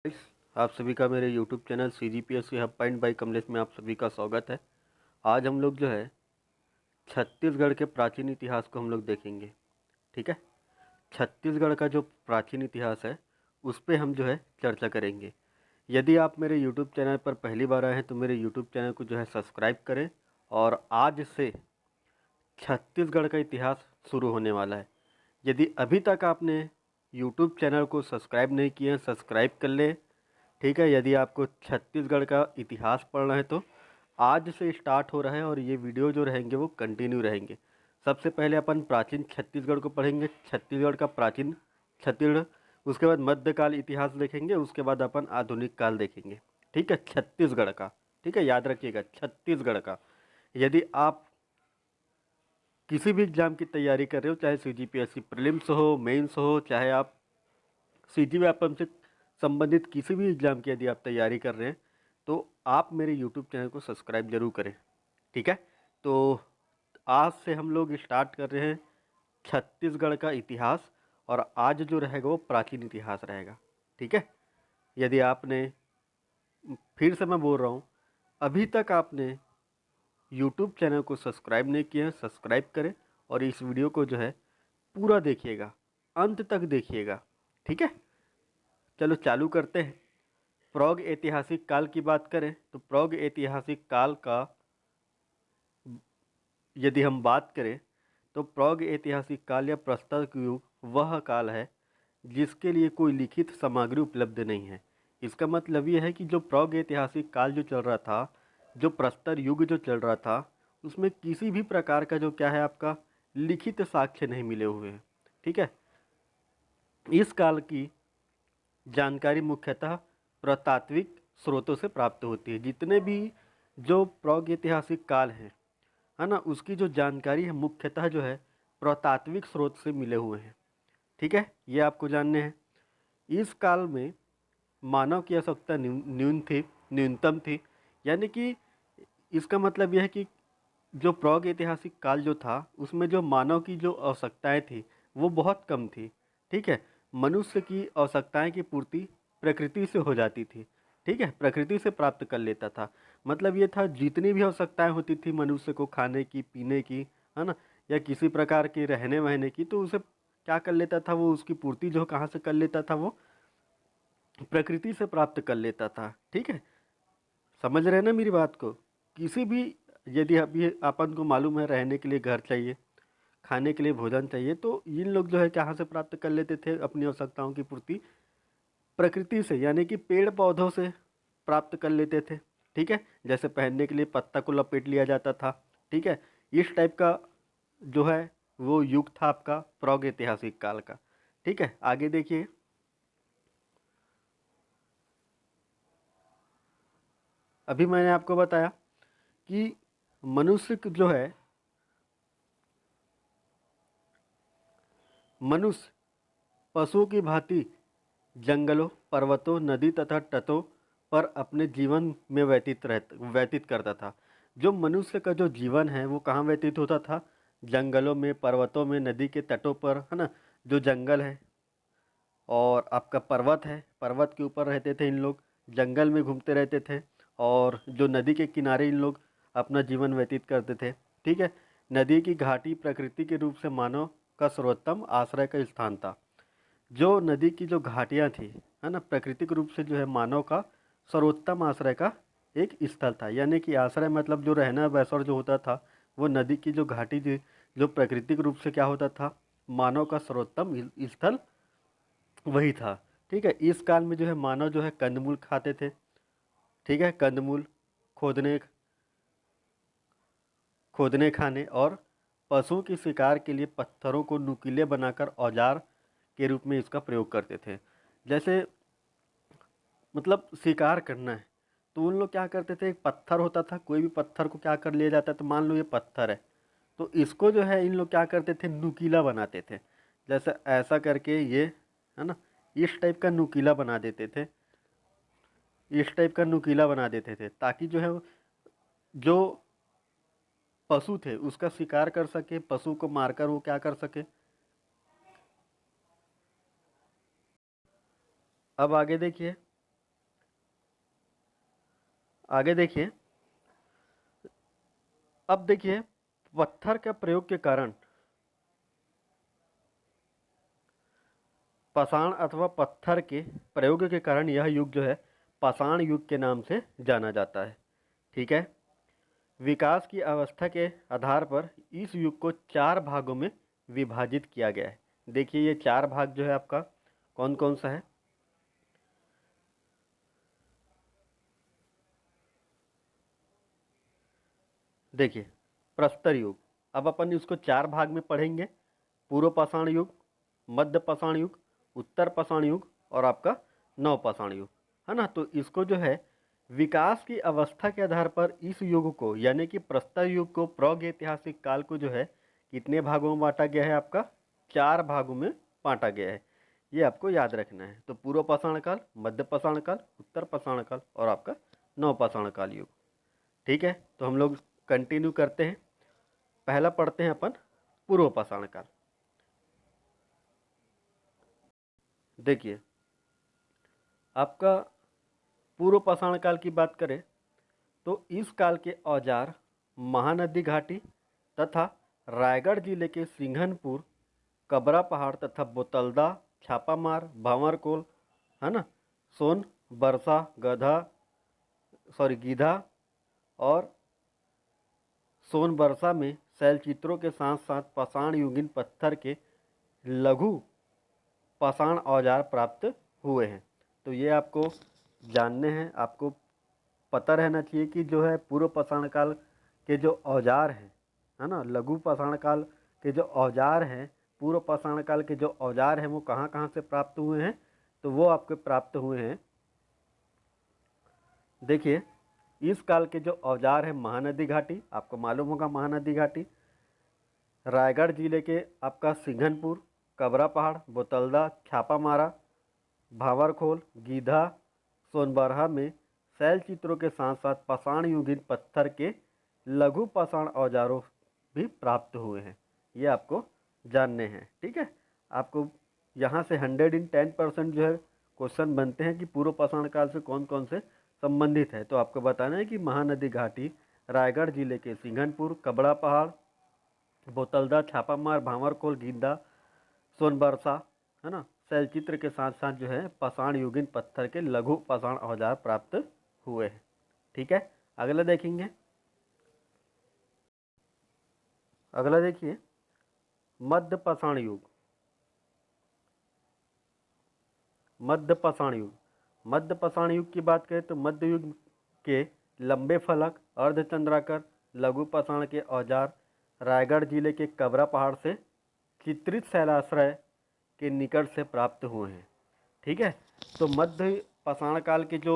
Guys, आप सभी का मेरे YouTube channel CGPSC hub point by Kamlesh में आप सभी का स्वागत है। आज हम लोग जो है छत्तीसगढ़ के प्राचीन इतिहास को हम लोग देखेंगे। ठीक है, छत्तीसगढ़ का जो प्राचीन इतिहास है उस पे हम जो है चर्चा करेंगे। यदि आप मेरे YouTube चैनल पर पहली बार आए हैं तो मेरे YouTube चैनल को जो है सब्सक्राइब करें। और आज से छत्तीसगढ़ का इतिहास शुरू होने वाला है। यदि अभी तक आपने YouTube चैनल को सब्सक्राइब नहीं किया, सब्सक्राइब कर लें। ठीक है, यदि आपको छत्तीसगढ़ का इतिहास पढ़ना है तो आज से स्टार्ट हो रहा है और ये वीडियो जो रहेंगे वो कंटिन्यू रहेंगे। सबसे पहले अपन प्राचीन छत्तीसगढ़ को पढ़ेंगे, छत्तीसगढ़ का प्राचीन छत्तीसगढ़। उसके बाद मध्यकाल इतिहास देखेंगे, उसके बाद अपन आधुनिक काल देखेंगे। ठीक है, छत्तीसगढ़ का। ठीक है, याद रखिएगा छत्तीसगढ़ का। यदि आप किसी भी एग्ज़ाम की तैयारी कर रहे हो, चाहे CGPSC प्रीलिम्स हो, मेंस हो, चाहे आप सीजी व्यापम से संबंधित किसी भी एग्ज़ाम की यदि आप तैयारी कर रहे हैं तो आप मेरे यूट्यूब चैनल को सब्सक्राइब जरूर करें। ठीक है, तो आज से हम लोग स्टार्ट कर रहे हैं छत्तीसगढ़ का इतिहास। और आज जो रहेगा वो प्राचीन इतिहास रहेगा। ठीक है, यदि आपने, फिर से मैं बोल रहा हूँ, अभी तक आपने यूट्यूब चैनल को सब्सक्राइब नहीं किया है, सब्सक्राइब करें और इस वीडियो को जो है पूरा देखिएगा, अंत तक देखिएगा। ठीक है, चलो चालू करते हैं। प्रौढ़ ऐतिहासिक काल की बात करें तो प्रौढ़ ऐतिहासिक काल का यदि हम बात करें तो प्रौढ़ ऐतिहासिक काल या प्रस्तर युग वह काल है जिसके लिए कोई लिखित सामग्री उपलब्ध नहीं है। इसका मतलब ये है कि जो प्रौढ़ ऐतिहासिक काल जो चल रहा था, जो प्रस्तर युग जो चल रहा था, उसमें किसी भी प्रकार का जो क्या है आपका लिखित साक्ष्य नहीं मिले हुए हैं। ठीक है, इस काल की जानकारी मुख्यतः पुरातात्विक स्रोतों से प्राप्त होती है। जितने भी जो प्रागैतिहासिक काल है ना, उसकी जो जानकारी है मुख्यतः जो है पुरातात्विक स्रोत से मिले हुए हैं। ठीक है, ये आपको जानने हैं। इस काल में मानव की आवश्यकता न्यूनतम थी। यानी कि इसका मतलब यह है कि जो प्रागैतिहासिक काल जो था उसमें जो मानव की जो आवश्यकताएं थी वो बहुत कम थी। ठीक है, मनुष्य की आवश्यकताएं की पूर्ति प्रकृति से हो जाती थी। ठीक है, प्रकृति से प्राप्त कर लेता था। मतलब ये था जितनी भी आवश्यकताएं होती थी मनुष्य को, खाने की, पीने की, है ना, या किसी प्रकार की रहने वहने की, तो उसे क्या कर लेता था वो, उसकी पूर्ति जो कहाँ से कर लेता था वो प्रकृति से प्राप्त कर लेता था। ठीक है, समझ रहे हैं ना मेरी बात को। किसी भी, यदि अभी अपन को मालूम है रहने के लिए घर चाहिए, खाने के लिए भोजन चाहिए, तो इन लोग जो है कहाँ से प्राप्त कर लेते थे अपनी आवश्यकताओं की पूर्ति? प्रकृति से, यानी कि पेड़ पौधों से प्राप्त कर लेते थे। ठीक है, जैसे पहनने के लिए पत्ता को लपेट लिया जाता था। ठीक है, इस टाइप का जो है वो युग था आपका प्रागैतिहासिक काल का। ठीक है, आगे देखिए। अभी मैंने आपको बताया कि मनुष्य जो है, मनुष्य पशुओं की भांति जंगलों, पर्वतों, नदी तथा तटों पर अपने जीवन में व्यतीत करता था। जो मनुष्य का जो जीवन है वो कहाँ व्यतीत होता था? जंगलों में, पर्वतों में, नदी के तटों पर, है ना। जो जंगल है और आपका पर्वत है, पर्वत के ऊपर रहते थे इन लोग, जंगल में घूमते रहते थे। और जो नदी के किनारे इन लोग अपना जीवन व्यतीत करते थे। ठीक है, नदी की घाटी प्रकृति के रूप से मानव का सर्वोत्तम आश्रय का स्थान था। जो नदी की जो घाटियाँ थी, है ना, प्राकृतिक रूप से जो है मानव का सर्वोत्तम आश्रय का एक स्थल था। यानी कि आश्रय मतलब जो रहना बसर जो होता था, वो नदी की जो घाटी थी, जो प्राकृतिक रूप से क्या होता था, मानव का सर्वोत्तम स्थल वही था। ठीक है, इस काल में जो है मानव जो है कंदमूल खाते थे। ठीक है, कंदमूल, खोदने खोदने खाने और पशुओं की शिकार के लिए पत्थरों को नुकीले बनाकर औजार के रूप में इसका प्रयोग करते थे। जैसे मतलब शिकार करना है तो उन लोग क्या करते थे, एक पत्थर होता था, कोई भी पत्थर को क्या कर लिया जाता है, तो मान लो ये पत्थर है, तो इसको जो है इन लोग क्या करते थे, नुकीला बनाते थे। जैसे ऐसा करके ये, है ना, इस टाइप का नुकीला बना देते थे, इस टाइप का नुकीला बना देते थे ताकि जो है जो पशु थे उसका शिकार कर सके, पशु को मारकर वो क्या कर सके। अब आगे देखिए। आगे देखिए, अब देखिए पत्थर के प्रयोग के कारण पाषाण अथवा पत्थर के प्रयोग के कारण यह युग जो है पाषाण युग के नाम से जाना जाता है। ठीक है, विकास की अवस्था के आधार पर इस युग को 4 भागों में विभाजित किया गया है। देखिए ये 4 भाग जो है आपका कौन कौन सा है। देखिए प्रस्तर युग, अब अपन इसको 4 भाग में पढ़ेंगे, पूर्व पाषाण युग, मध्य पाषाण युग, उत्तर पाषाण युग और आपका नव पाषाण युग, है ना। तो इसको जो है विकास की अवस्था के आधार पर इस युग को यानी कि प्रस्तर युग को प्रागैतिहासिक काल को जो है कितने भागों में बांटा गया है, आपका 4 भागों में बांटा गया है। ये आपको याद रखना है। तो पूर्व पाषाण काल, मध्य पाषाण काल, उत्तर पाषाण काल और आपका नव पाषाण काल युग। ठीक है, तो हम लोग कंटिन्यू करते हैं। पहला पढ़ते हैं अपन पूर्व पाषाण काल। देखिए आपका पूर्व पाषाण काल की बात करें तो इस काल के औजार महानदी घाटी तथा रायगढ़ जिले के सिंघनपुर, कबरा पहाड़ तथा बोतलदा, छापामार, भांवरकोल, है ना, सोन बरसा, गीधा और सोनबरसा में शैलचित्रों के साथ साथ पाषाण युगीन पत्थर के लघु पाषाण औजार प्राप्त हुए हैं। तो ये आपको जानने हैं, आपको पता रहना चाहिए कि जो है पूर्व पाषाण काल के जो औजार हैं, है ना, लघु पाषाण काल के जो औजार हैं, पूर्व पाषाण काल के जो औजार हैं वो कहाँ कहाँ से प्राप्त हुए हैं। तो वो आपके प्राप्त हुए हैं, देखिए इस काल के जो औजार हैं महानदी घाटी, आपको मालूम होगा महानदी घाटी, रायगढ़ जिले के आपका सिंघनपुर, कबरा पहाड़, बोतलदा, छापामारा, भांवरखोल, गीधा, सोनबरहा में शैल चित्रों के साथ साथ पाषाण युगीन पत्थर के लघु पाषाण औजारों भी प्राप्त हुए हैं। ये आपको जानने हैं। ठीक है, आपको यहाँ से 110% जो है क्वेश्चन बनते हैं कि पूर्व पाषाण काल से कौन कौन से संबंधित है। तो आपको बताना है कि महानदी घाटी, रायगढ़ जिले के सिंघनपुर, कबड़ा पहाड़, बोतलदा, छापामार, भांवरकोल, गीदा, सोनबरसा, है ना, शैलचित्र के साथ साथ जो है पाषाण युगीन पत्थर के लघु पाषाण औजार प्राप्त हुए हैं। ठीक है, अगला देखेंगे। अगला देखिए मध्य पाषाण युग। मध्य पाषाण युग, मध्य पाषाण युग की बात करें तो मध्य युग के लंबे फलक, अर्धचंद्राकर, लघु पाषाण के औजार रायगढ़ जिले के कबरा पहाड़ से चित्रित शैलाश्रय के निकट से प्राप्त हुए हैं। ठीक है, तो मध्य पाषाण काल के जो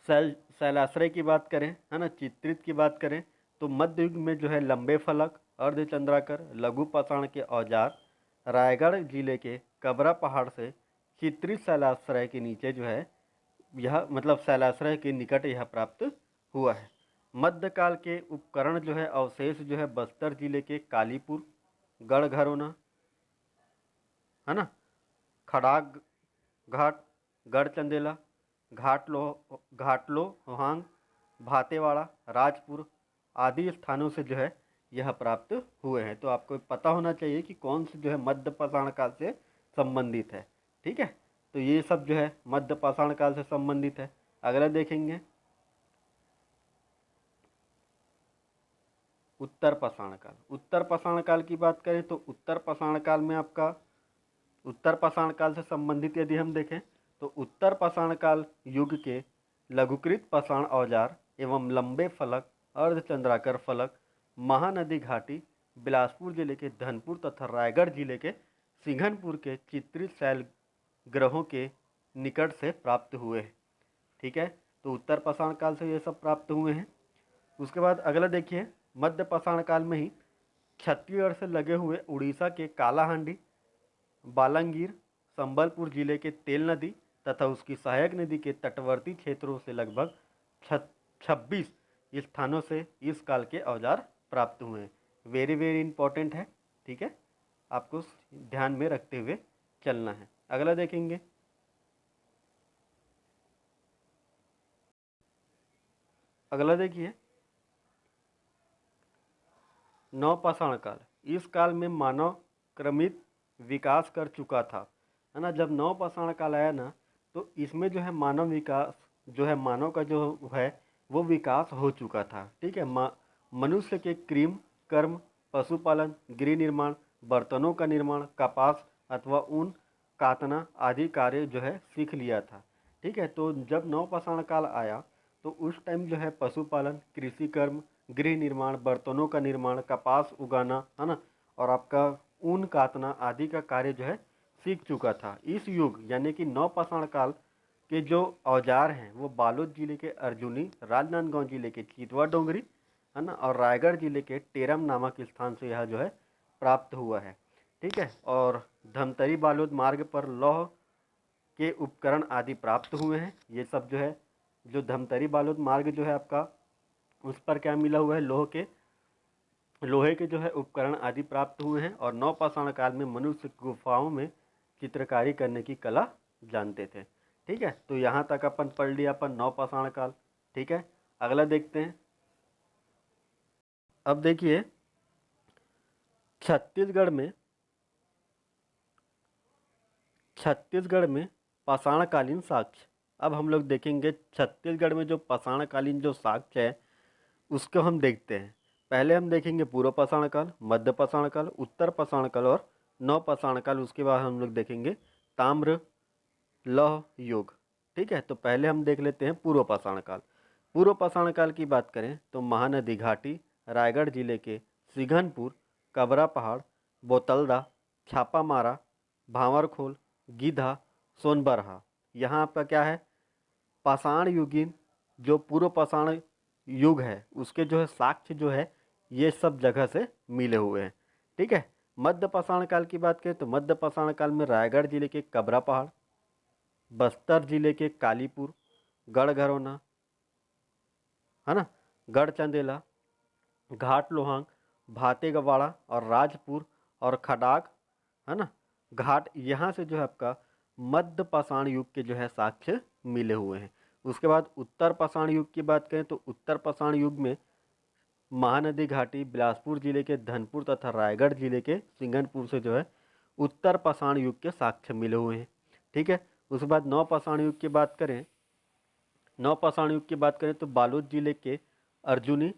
शैलाश्रय की बात करें, है ना, चित्रित की बात करें तो मध्य युग में जो है लंबे फलक, अर्धचंद्राकर, लघु पाषाण के औजार रायगढ़ जिले के कबरा पहाड़ से चित्रित शैलाश्रय के नीचे जो है यह मतलब शैलाश्रय के निकट यह प्राप्त हुआ है। मध्यकाल के उपकरण जो है अवशेष जो है बस्तर जिले के कालीपुर, गढ़घरौना, है ना, खड़ाग घाट, गढ़चंदेला, घाटलो होहांग, भातेवाड़ा, राजपुर आदि स्थानों से जो है यह प्राप्त हुए हैं। तो आपको पता होना चाहिए कि कौन से जो है मध्य पाषाण काल से संबंधित है। ठीक है, तो ये सब जो है मध्य पाषाण काल से संबंधित है। अगला देखेंगे उत्तर पाषाण काल। उत्तर पाषाण काल की बात करें तो उत्तर पाषाण काल में आपका उत्तर पाषाण काल से संबंधित यदि हम देखें तो उत्तर पाषाण काल युग के लघुकृत पाषाण औजार एवं लंबे फलक, अर्धचंद्राकर फलक महानदी घाटी, बिलासपुर जिले के धनपुर तथा रायगढ़ जिले के सिंघनपुर के चित्रित शैल ग्रहों के निकट से प्राप्त हुए हैं। ठीक है, तो उत्तर पाषाण काल से ये सब प्राप्त हुए हैं। उसके बाद अगला देखिए मध्य पाषाण काल में ही छत्तीसगढ़ से लगे हुए उड़ीसा के कालाहांडी, बालंगीर, संबलपुर जिले के तेल नदी तथा उसकी सहायक नदी के तटवर्ती क्षेत्रों से लगभग 26 स्थानों से इस काल के औजार प्राप्त हुए हैं। वेरी वेरी इंपॉर्टेंट है। ठीक है, आपको ध्यान में रखते हुए चलना है। अगला देखेंगे अगला देखिए नवपाषाण काल। इस काल में मानव क्रमित विकास कर चुका था, है ना। जब नवपाषाण काल आया ना, तो इसमें जो है मानव विकास जो है, मानव का जो है वो विकास हो चुका था। ठीक है, मनुष्य के क्रिम कर्म, पशुपालन, गृह निर्माण, बर्तनों का निर्माण, कपास अथवा ऊन काटना आदि कार्य जो है सीख लिया था। ठीक है, तो जब नवपाषाण काल आया तो उस टाइम जो है पशुपालन, कृषि कर्म, गृह निर्माण, बर्तनों का निर्माण, कपास उगाना, है ना, और आपका ऊन काटना आदि का कार्य जो है सीख चुका था। इस युग यानी कि नवपाषाण काल के जो औजार हैं वो बालोद जिले के अर्जुनी, राजनांदगांव जिले के चितवा डोंगरी, है ना, और रायगढ़ जिले के टेरम नामक स्थान से यह जो है प्राप्त हुआ है। ठीक है, और धमतरी बालोद मार्ग पर लौह के उपकरण आदि प्राप्त हुए हैं। ये सब जो है, जो धमतरी बालोद मार्ग जो है आपका, उस पर क्या मिला हुआ है, लोहे के जो है उपकरण आदि प्राप्त हुए हैं। और नवपाषाण काल में मनुष्य गुफाओं में चित्रकारी करने की कला जानते थे। ठीक है, तो यहाँ तक अपन पढ़ लिया अपन नवपाषाण काल। ठीक है, अगला देखते हैं। अब देखिए छत्तीसगढ़ में पाषाणकालीन साक्ष्य। अब हम लोग देखेंगे छत्तीसगढ़ में जो पाषाणकालीन जो साक्ष्य है उसको हम देखते हैं। पहले हम देखेंगे पूर्व पाषाण काल, मध्य पाषाण काल, उत्तर पाषाण काल और नवपाषाण काल। उसके बाद हम लोग देखेंगे ताम्र लौह युग। ठीक है, तो पहले हम देख लेते हैं पूर्व पाषाण काल। पूर्व पाषाण काल की बात करें तो महानदी घाटी, रायगढ़ जिले के सिंघनपुर, कबरा पहाड़, बोतलदा, छापामारा, भांवरखोल, गीधा, सोनबरहा, यहाँ आपका क्या है, पाषाण युगीन जो पूर्व पाषाण युग है उसके जो है साक्ष्य जो है ये सब जगह से मिले हुए हैं। ठीक है, मध्य पाषाण काल की बात करें तो मध्य पाषाण काल में रायगढ़ जिले के कबरा पहाड़, बस्तर जिले के कालीपुर, गढ़घरौना, है ना, गढ़चंदेला, घाट लोहांग, भातेगवाड़ा और राजपुर और खडाग, है ना, घाट, यहाँ से जो है आपका मध्य पाषाण युग के जो है साक्ष्य मिले हुए हैं। उसके बाद उत्तर पाषाण युग की बात करें तो उत्तर पाषाण युग में महानदी घाटी, बिलासपुर जिले के धनपुर तथा रायगढ़ जिले के सिंघनपुर से जो है उत्तर पाषाण युग के साक्ष्य मिले हुए हैं। ठीक है, उसके बाद नवपाषाण युग की बात करें, नवपाषाण युग की बात करें तो बालोद जिले के अर्जुनी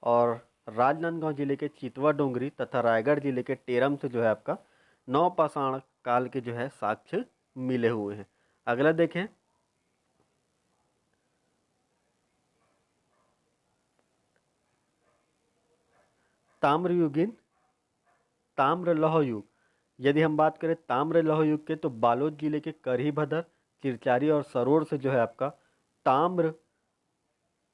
और राजनांदगांव जिले के चितवा डोंगरी तथा रायगढ़ जिले के टेरम से जो है आपका नवपाषाण काल के जो है साक्ष्य मिले हुए हैं। अगला देखें, ताम्रयुगीन ताम्र लौह युग। यदि हम बात करें ताम्र लौह युग के तो बालोद जिले के करही-भदर, चिरचारी और सरोड़ से जो है आपका ताम्र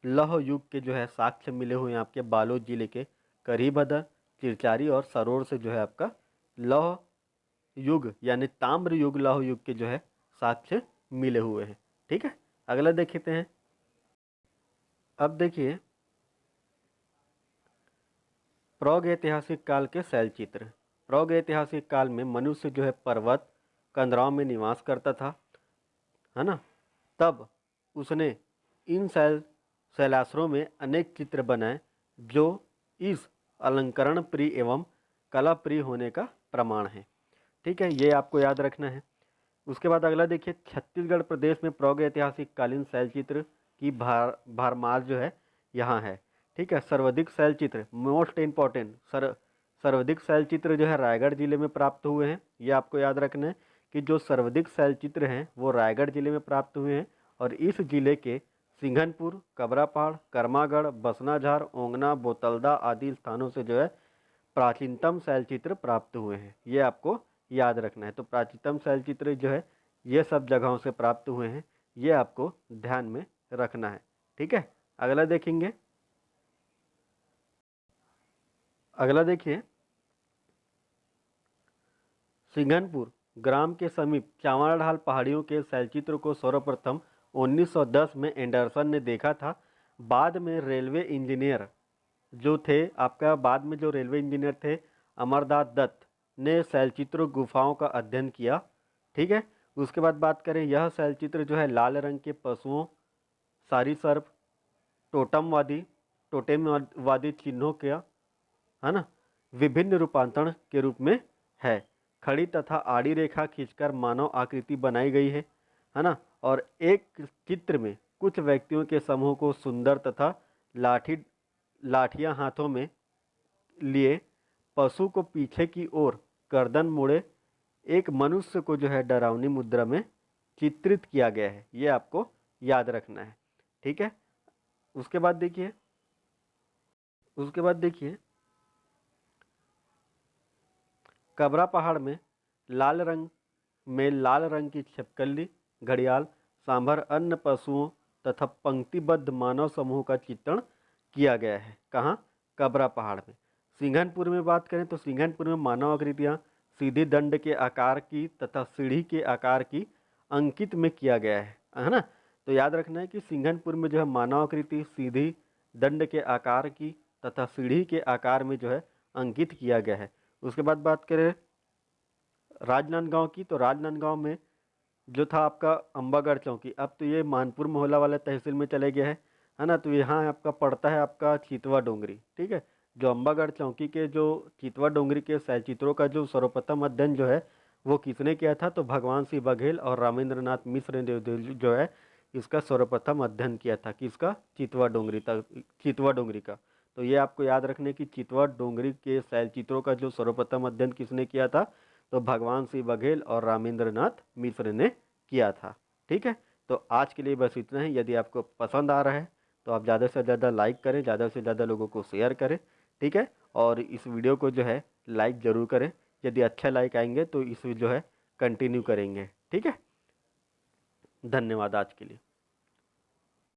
लौह युग के जो है साक्ष्य मिले हुए हैं आपके बालोद जिले के करही-भदर, चिरचारी और सरोड़ से जो है आपका लौह युग यानी ताम्र युग लौह युग के जो है साक्ष्य मिले हुए हैं। ठीक है, अगला देखते हैं। अब देखिए प्रागैतिहासिक काल के शैलचित्र। प्रागैतिहासिक काल में मनुष्य जो है पर्वत कंदराओं में निवास करता था, है ना। तब उसने इन शैलाश्रयों में अनेक चित्र बनाए जो इस अलंकरण प्रिय एवं कला प्रिय होने का प्रमाण है। ठीक है, ये आपको याद रखना है। उसके बाद अगला देखिए छत्तीसगढ़ प्रदेश में प्रागैतिहासिक कालीन शैलचित्र की भरमार जो है यहाँ है। ठीक है, सर्वाधिक शैलचित्र मोस्ट इम्पॉर्टेंट सर्वाधिक शैलचित्र जो है रायगढ़ जिले में प्राप्त हुए हैं। ये आपको याद रखना है कि जो सर्वाधिक शैलचित्र हैं वो रायगढ़ जिले में प्राप्त हुए हैं और इस जिले के सिंघनपुर, कबरा पहाड़, कर्मागढ़, बसनाझार, ओंगना, बोतलदा आदि स्थानों से जो है प्राचीनतम शैलचित्र प्राप्त हुए हैं। ये आपको याद रखना है। तो प्राचीनतम शैलचित्र जो है ये सब जगहों से प्राप्त हुए हैं, ये आपको ध्यान में रखना है। ठीक है, अगला देखेंगे। अगला देखिए सिंघनपुर ग्राम के समीप चावड़ढाल पहाड़ियों के शैलचित्र को सर्वप्रथम 1910 में एंडरसन ने देखा था। बाद में रेलवे इंजीनियर जो थे आपका, बाद में जो रेलवे इंजीनियर थे अमरदास दत्त ने शैलचित्र गुफाओं का अध्ययन किया। ठीक है, उसके बाद बात करें यह शैलचित्र जो है लाल रंग के पशुओं, सारी सर्प, टोटेमवादी चिन्हों का, है ना, विभिन्न रूपांतरण के रूप में है। खड़ी तथा आड़ी रेखा खींचकर मानव आकृति बनाई गई है ना। और एक चित्र में कुछ व्यक्तियों के समूह को सुंदर तथा लाठियां हाथों में लिए पशु को पीछे की ओर गर्दन मोड़े एक मनुष्य को जो है डरावनी मुद्रा में चित्रित किया गया है। ये आपको याद रखना है, ठीक है। उसके बाद देखिए कबरा पहाड़ में लाल रंग की छिपकली, घड़ियाल, सांभर, अन्य पशुओं तथा पंक्तिबद्ध मानव समूह का चित्रण किया गया है। कहाँ? कबरा पहाड़ में। सिंघनपुर में बात करें तो सिंघनपुर में मानव आकृतियाँ सीधी दंड के आकार की तथा सीढ़ी के आकार की अंकित में किया गया है ना। तो याद रखना है कि सिंघनपुर में जो है मानव आकृति सीधी दंड के आकार की तथा सीढ़ी के आकार में जो है अंकित किया गया है। उसके बाद बात करें राजनांदगांव की, तो राजनांदगांव में जो था आपका अंबागढ़ चौकी, अब तो ये मानपुर मोहल्ला वाला तहसील में चले गया है ना। तो यहाँ आपका पड़ता है आपका चितवा डोंगरी, ठीक है। जो अंबागढ़ चौकी के जो चितवा डोंगरी के शैलचित्रों का जो सर्वप्रथम अध्ययन जो है वो किसने किया था? तो भगवान सिंह बघेल और रामेंद्रनाथ मिश्र ने जो है इसका सर्वप्रथम अध्ययन किया था। किसका? चितवा डोंगरी का। तो ये आपको याद रखने की चितवा डोंगरी के शैलचित्रों का जो सर्वप्रथम अध्ययन किसने किया था? तो भगवान सिंह बघेल और रामेंद्रनाथ मिश्र ने किया था, ठीक है। तो आज के लिए बस इतना ही। यदि आपको पसंद आ रहा है तो आप ज़्यादा से ज़्यादा लाइक करें, ज़्यादा से ज़्यादा लोगों को शेयर करें, ठीक है। और इस वीडियो को जो है लाइक ज़रूर करें। यदि अच्छा लाइक आएंगे तो इस जो है कंटिन्यू करेंगे, ठीक है। धन्यवाद आज के लिए।